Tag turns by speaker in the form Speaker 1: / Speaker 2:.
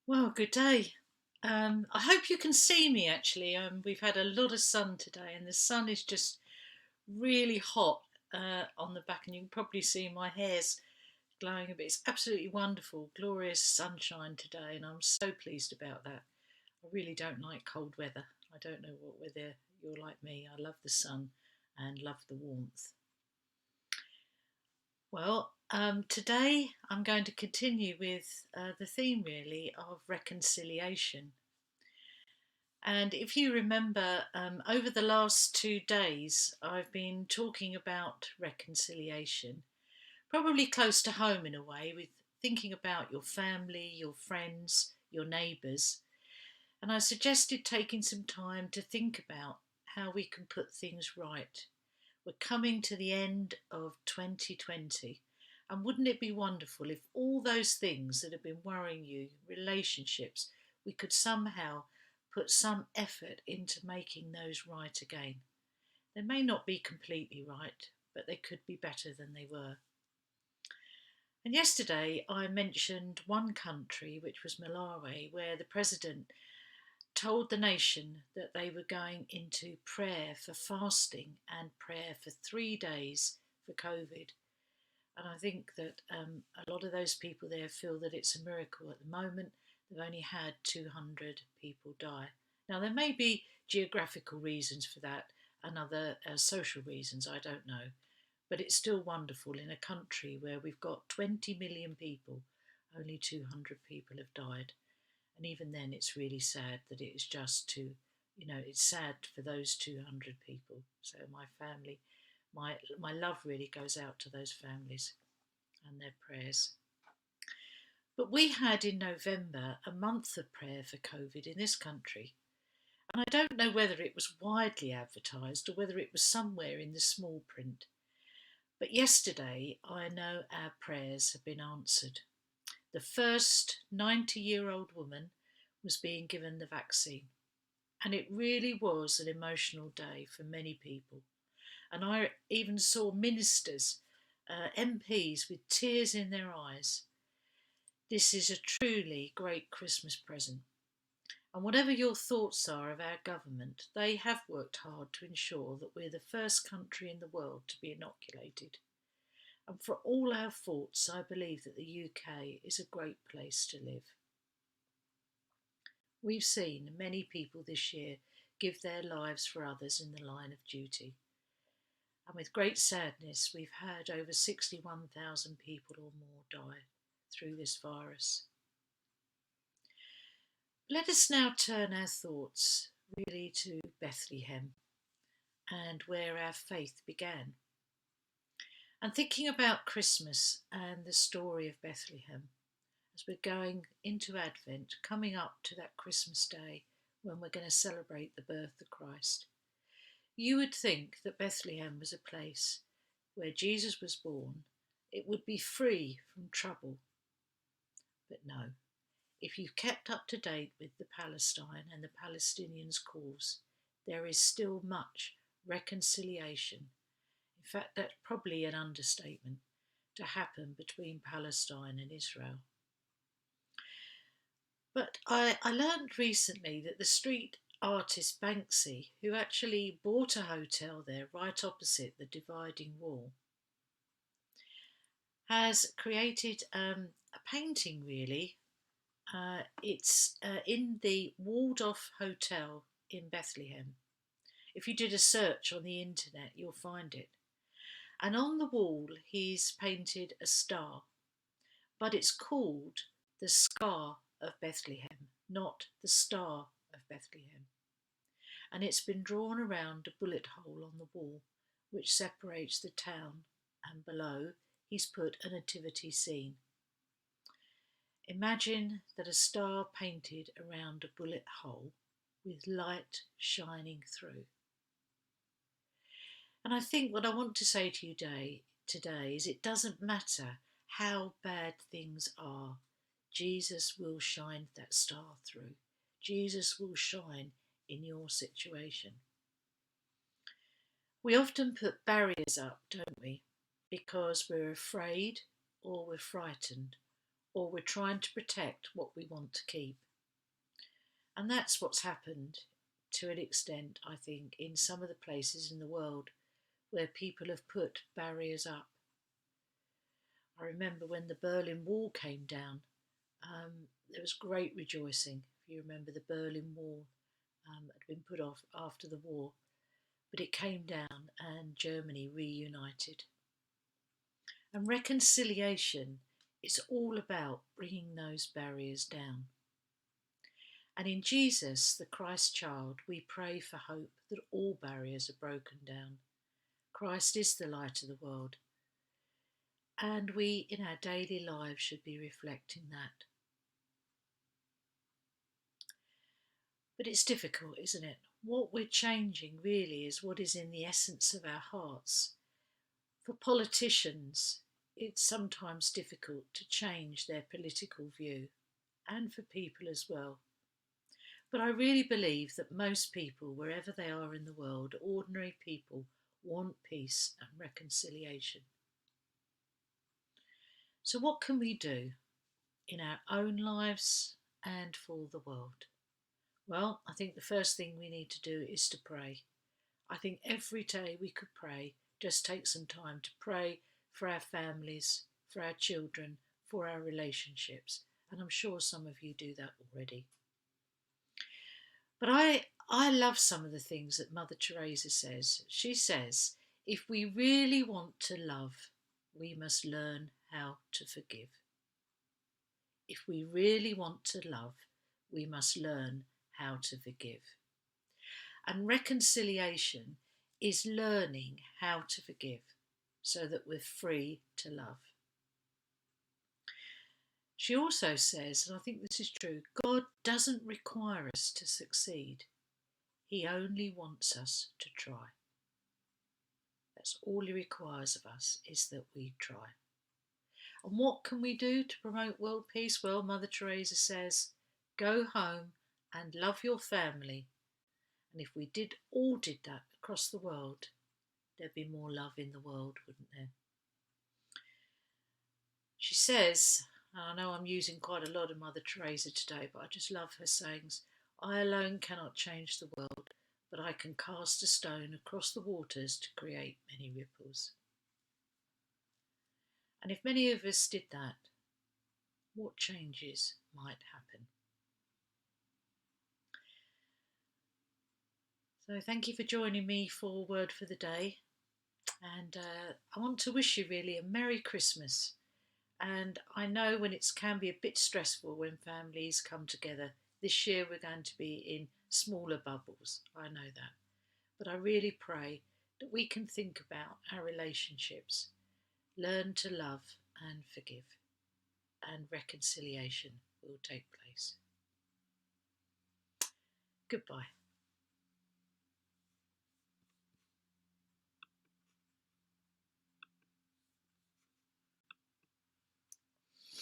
Speaker 1: Well, good day. I hope you can see me actually. We've had a lot of sun today, and the sun is just really hot on the back, and you can probably see my hair's glowing a bit. It's absolutely wonderful, glorious sunshine today, and I'm so pleased about that. I really don't like cold weather. I don't know whether you're like me. I love the sun and love the warmth. Well, today I'm going to continue with the theme really of reconciliation. And if you remember, over the last 2 days, I've been talking about reconciliation, probably close to home in a way, with thinking about your family, your friends, your neighbours. And I suggested taking some time to think about how we can put things right. We're coming to the end of 2020. And wouldn't it be wonderful if all those things that have been worrying you, relationships, we could somehow put some effort into making those right again? They may not be completely right, but they could be better than they were. And yesterday I mentioned one country, which was Malawi, where the president told the nation that they were going into prayer for fasting and prayer for 3 days for COVID. And I think that a lot of those people there feel that it's a miracle at the moment. They've only had 200 people die. Now, there may be geographical reasons for that and other social reasons, I don't know. But it's still wonderful in a country where we've got 20 million people, only 200 people have died. And even then, it's really sad that it is just it's sad for those 200 people. So my family, my love really goes out to those families and their prayers. But we had in November a month of prayer for COVID in this country. And I don't know whether it was widely advertised or whether it was somewhere in the small print. But yesterday, I know our prayers have been answered. The first 90-year-old woman was being given the vaccine. And it really was an emotional day for many people. And I even saw ministers, MPs with tears in their eyes. This is a truly great Christmas present. And whatever your thoughts are of our government, they have worked hard to ensure that we're the first country in the world to be inoculated. And for all our faults, I believe that the UK is a great place to live. We've seen many people this year give their lives for others in the line of duty. And with great sadness, we've had over 61,000 people or more die through this virus. Let us now turn our thoughts really to Bethlehem and where our faith began. And thinking about Christmas and the story of Bethlehem as we're going into Advent, coming up to that Christmas day when we're going to celebrate the birth of Christ, you would think that Bethlehem was a place where Jesus was born. It would be free from trouble. But no, if you've kept up to date with the Palestine and the Palestinians' cause, there is still much reconciliation. In fact, that's probably an understatement to happen between Palestine and Israel. But I learned recently that the street artist Banksy, who actually bought a hotel there right opposite the dividing wall, has created a painting really. It's in the walled off hotel in Bethlehem. If you did a search on the internet, you'll find it. And on the wall, he's painted a star, but it's called the Scar of Bethlehem, not the Star of Bethlehem. And it's been drawn around a bullet hole on the wall which separates the town, and below he's put a nativity scene. Imagine that a star painted around a bullet hole with light shining through. And I think what I want to say to you today is it doesn't matter how bad things are, Jesus will shine that star through. Jesus will shine in your situation. We often put barriers up, don't we? Because we're afraid or we're frightened or we're trying to protect what we want to keep. And that's what's happened to an extent, I think, in some of the places in the world where people have put barriers up. I remember when the Berlin Wall came down, there was great rejoicing. If you remember, the Berlin Wall had been put off after the war, but it came down and Germany reunited. And reconciliation is all about bringing those barriers down. And in Jesus, the Christ child, we pray for hope that all barriers are broken down. Christ is the light of the world, and we in our daily lives should be reflecting that. But it's difficult, isn't it? What we're changing really is what is in the essence of our hearts. For politicians, it's sometimes difficult to change their political view, and for people as well. But I really believe that most people, wherever they are in the world, ordinary people, want peace and reconciliation. So, what can we do in our own lives and for the world? Well, I think the first thing we need to do is to pray. I think every day we could pray, just take some time to pray for our families, for our children, for our relationships. And I'm sure some of you do that already. But I love some of the things that Mother Teresa says. She says, if we really want to love, we must learn how to forgive. If we really want to love, we must learn how to forgive. And reconciliation is learning how to forgive so that we're free to love. She also says, and I think this is true, God doesn't require us to succeed. He only wants us to try. That's all he requires of us, is that we try. And what can we do to promote world peace? Well, Mother Teresa says, go home and love your family. And if we all did that across the world, there'd be more love in the world, wouldn't there? She says, and I know I'm using quite a lot of Mother Teresa today, but I just love her sayings, I alone cannot change the world, but I can cast a stone across the waters to create many ripples. And if many of us did that, what changes might happen? So thank you for joining me for Word for the Day. And I want to wish you really a Merry Christmas. And I know when it can be a bit stressful when families come together. This year we're going to be in smaller bubbles. I know that. But I really pray that we can think about our relationships, learn to love and forgive, and reconciliation will take place. Goodbye.